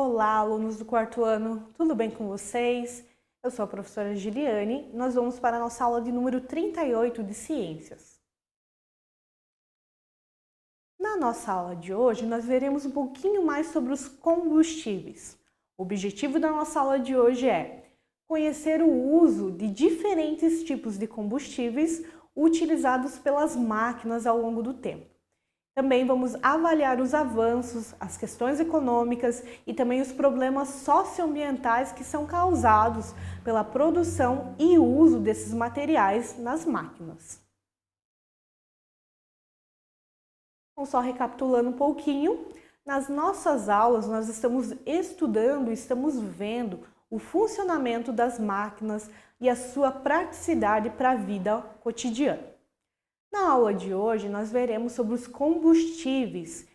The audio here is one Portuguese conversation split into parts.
Olá, alunos do quarto ano, tudo bem com vocês? Eu sou a professora Giliane e nós vamos para a nossa aula de número 38 de Ciências. Na nossa aula de hoje, nós veremos um pouquinho mais sobre os combustíveis. O objetivo da nossa aula de hoje é conhecer o uso de diferentes tipos de combustíveis utilizados pelas máquinas ao longo do tempo. Também vamos avaliar os avanços, as questões econômicas e também os problemas socioambientais que são causados pela produção e uso desses materiais nas máquinas. Então, só recapitulando um pouquinho, nas nossas aulas nós estamos estudando, estamos vendo o funcionamento das máquinas e a sua praticidade para a vida cotidiana. Na aula de hoje, nós veremos sobre os combustíveis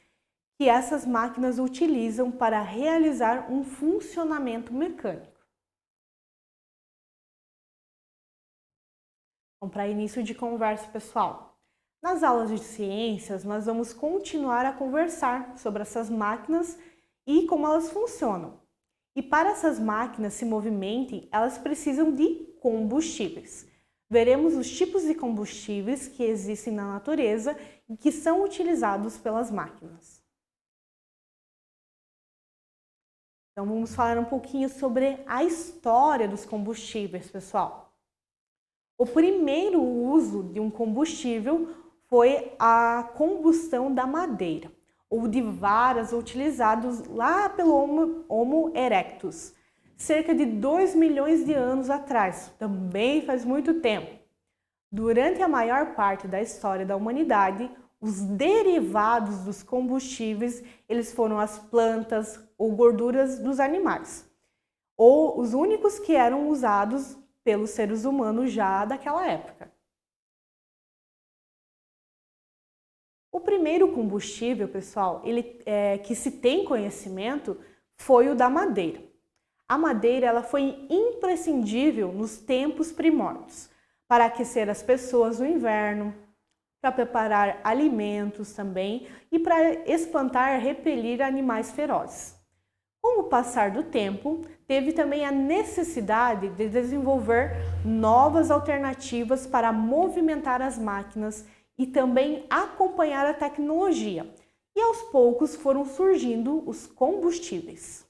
que essas máquinas utilizam para realizar um funcionamento mecânico. Então, para início de conversa, pessoal, nas aulas de ciências, nós vamos continuar a conversar sobre essas máquinas e como elas funcionam. E para essas máquinas se movimentem, elas precisam de combustíveis. Veremos os tipos de combustíveis que existem na natureza e que são utilizados pelas máquinas. Então, vamos falar um pouquinho sobre a história dos combustíveis, pessoal. O primeiro uso de um combustível foi a combustão da madeira, ou de varas utilizados lá pelo Homo erectus. Cerca de 2 milhões de anos atrás, também faz muito tempo. Durante a maior parte da história da humanidade, os derivados dos combustíveis, eles foram as plantas ou gorduras dos animais, ou os únicos que eram usados pelos seres humanos já daquela época. O primeiro combustível, pessoal, que se tem conhecimento, foi o da madeira. A madeira ela foi imprescindível nos tempos primórdios para aquecer as pessoas no inverno, para preparar alimentos também e para espantar e repelir animais ferozes. Com o passar do tempo, teve também a necessidade de desenvolver novas alternativas para movimentar as máquinas e também acompanhar a tecnologia. E aos poucos foram surgindo os combustíveis.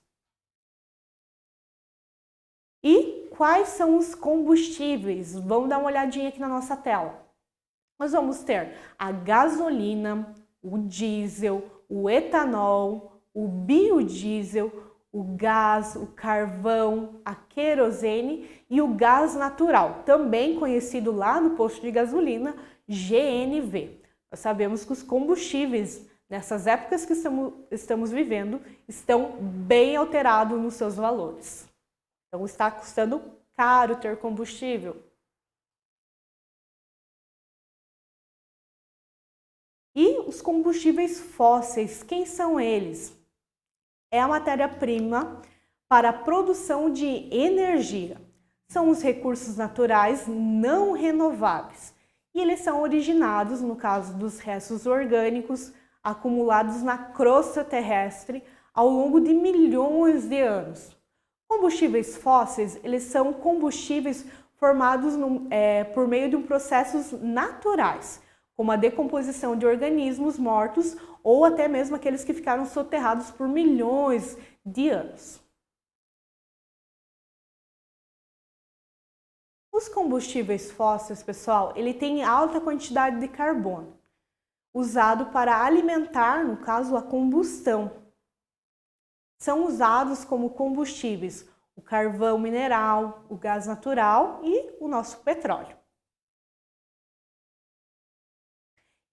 E quais são os combustíveis? Vamos dar uma olhadinha aqui na nossa tela. Nós vamos ter a gasolina, o diesel, o etanol, o biodiesel, o gás, o carvão, a querosene e o gás natural, também conhecido lá no posto de gasolina, GNV. Nós sabemos que os combustíveis nessas épocas que estamos vivendo estão bem alterados nos seus valores. Então, está custando caro ter combustível. E os combustíveis fósseis, quem são eles? É a matéria-prima para a produção de energia. São os recursos naturais não renováveis. E eles são originados, no caso dos restos orgânicos, acumulados na crosta terrestre ao longo de milhões de anos. Combustíveis fósseis, eles são combustíveis formados por meio de processos naturais, como a decomposição de organismos mortos ou até mesmo aqueles que ficaram soterrados por milhões de anos. Os combustíveis fósseis, pessoal, ele tem alta quantidade de carbono, usado para alimentar, no caso, a combustão. São usados como combustíveis o carvão mineral, o gás natural e o nosso petróleo.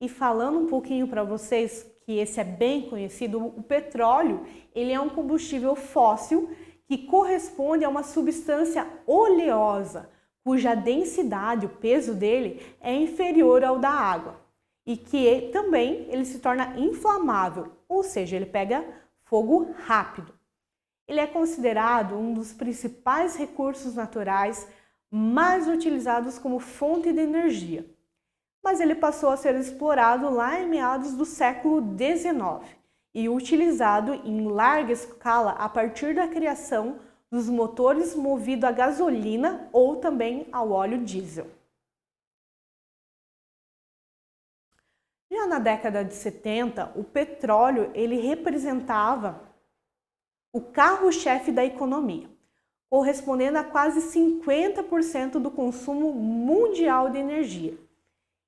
E falando um pouquinho para vocês, que esse é bem conhecido, o petróleo, ele é um combustível fóssil que corresponde a uma substância oleosa, cuja densidade, o peso dele, é inferior ao da água. E que também ele se torna inflamável, ou seja, ele pega fogo rápido. Ele é considerado um dos principais recursos naturais mais utilizados como fonte de energia. Mas ele passou a ser explorado lá em meados do século XIX e utilizado em larga escala a partir da criação dos motores movidos a gasolina ou também ao óleo diesel. Já na década de 70, o petróleo ele representava o carro-chefe da economia, correspondendo a quase 50% do consumo mundial de energia.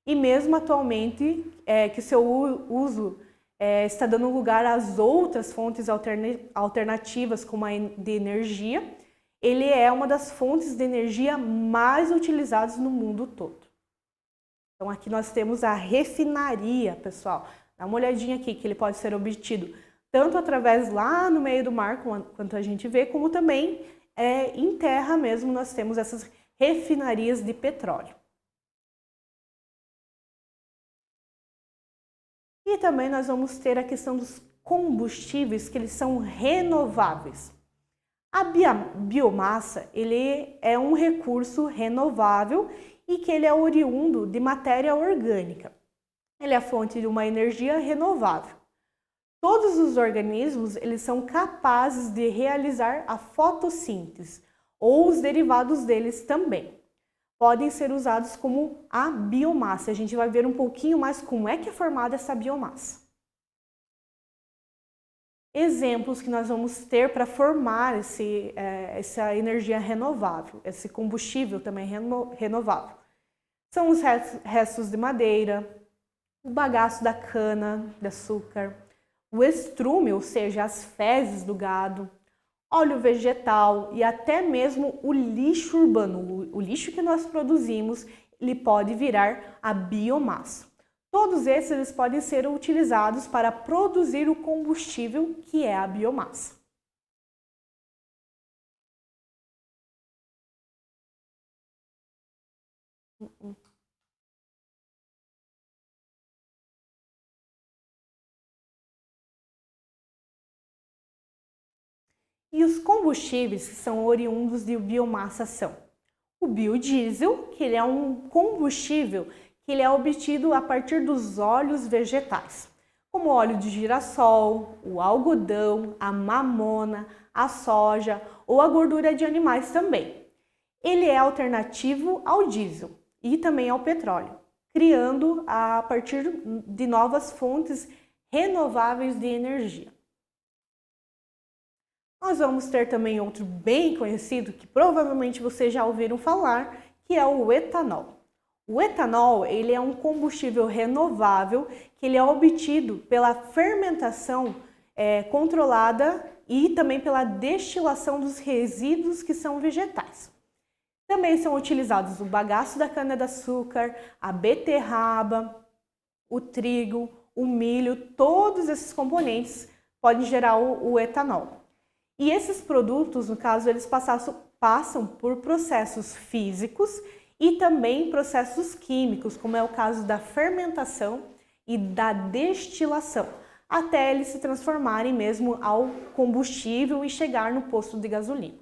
E mesmo atualmente, que seu uso está dando lugar às outras fontes alternativas como a de energia, ele é uma das fontes de energia mais utilizadas no mundo todo. Então aqui nós temos a refinaria, pessoal. Dá uma olhadinha aqui que ele pode ser obtido tanto através lá no meio do mar, quanto a gente vê, como também em terra mesmo nós temos essas refinarias de petróleo. E também nós vamos ter a questão dos combustíveis, que eles são renováveis. A biomassa, ele é um recurso renovável e que ele é oriundo de matéria orgânica. Ele é a fonte de uma energia renovável. Todos os organismos, eles são capazes de realizar a fotossíntese ou os derivados deles também. Podem ser usados como a biomassa. A gente vai ver um pouquinho mais como é que é formada essa biomassa. Exemplos que nós vamos ter para formar essa energia renovável, esse combustível também renovável. São os restos de madeira, o bagaço da cana, de açúcar, o estrume, ou seja, as fezes do gado, óleo vegetal e até mesmo o lixo urbano. O lixo que nós produzimos, ele pode virar a biomassa. Todos esses eles podem ser utilizados para produzir o combustível que é a biomassa. E os combustíveis que são oriundos de biomassa são o biodiesel, que ele é um combustível que ele é obtido a partir dos óleos vegetais, como o óleo de girassol, o algodão, a mamona, a soja ou a gordura de animais também. Ele é alternativo ao diesel e também ao petróleo, criando a partir de novas fontes renováveis de energia. Nós vamos ter também outro bem conhecido, que provavelmente vocês já ouviram falar, que é o etanol. O etanol, ele é um combustível renovável que ele é obtido pela fermentação controlada e também pela destilação dos resíduos que são vegetais. Também são utilizados o bagaço da cana-de-açúcar, a beterraba, o trigo, o milho, todos esses componentes podem gerar o etanol. E esses produtos, no caso, eles passam por processos físicos e também processos químicos, como é o caso da fermentação e da destilação, até eles se transformarem mesmo ao combustível e chegar no posto de gasolina.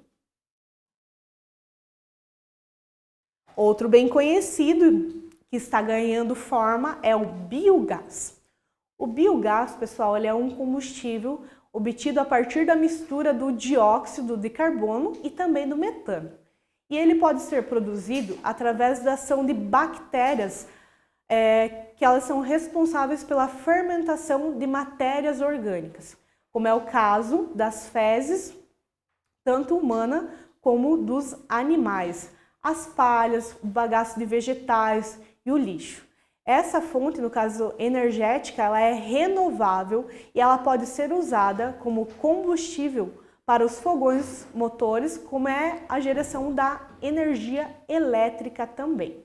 Outro bem conhecido que está ganhando forma é o biogás. O biogás, pessoal, ele é um combustível obtido a partir da mistura do dióxido de carbono e também do metano. E ele pode ser produzido através da ação de bactérias, que elas são responsáveis pela fermentação de matérias orgânicas, como é o caso das fezes, tanto humana como dos animais, as palhas, o bagaço de vegetais e o lixo. Essa fonte, no caso energética, ela é renovável e ela pode ser usada como combustível para os fogões motores, como é a geração da energia elétrica também.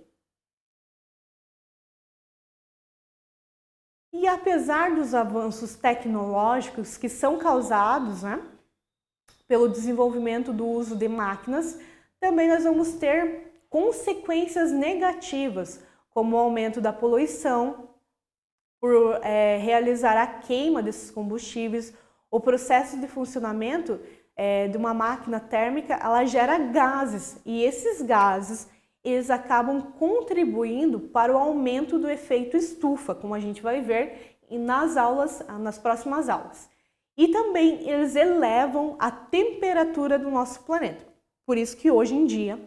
E apesar dos avanços tecnológicos que são causados, pelo desenvolvimento do uso de máquinas, também nós vamos ter consequências negativas, como o aumento da poluição, por realizar a queima desses combustíveis. O processo de funcionamento de uma máquina térmica, ela gera gases, e esses gases eles acabam contribuindo para o aumento do efeito estufa, como a gente vai ver nas próximas aulas. E também eles elevam a temperatura do nosso planeta. Por isso que hoje em dia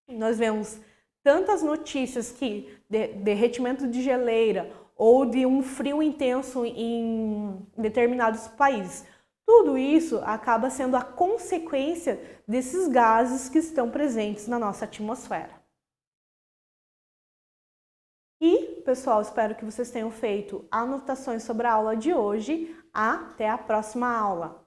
nós vemos tantas notícias que derretimento de geleira ou de um frio intenso em determinados países. Tudo isso acaba sendo a consequência desses gases que estão presentes na nossa atmosfera. E, pessoal, espero que vocês tenham feito anotações sobre a aula de hoje. Até a próxima aula!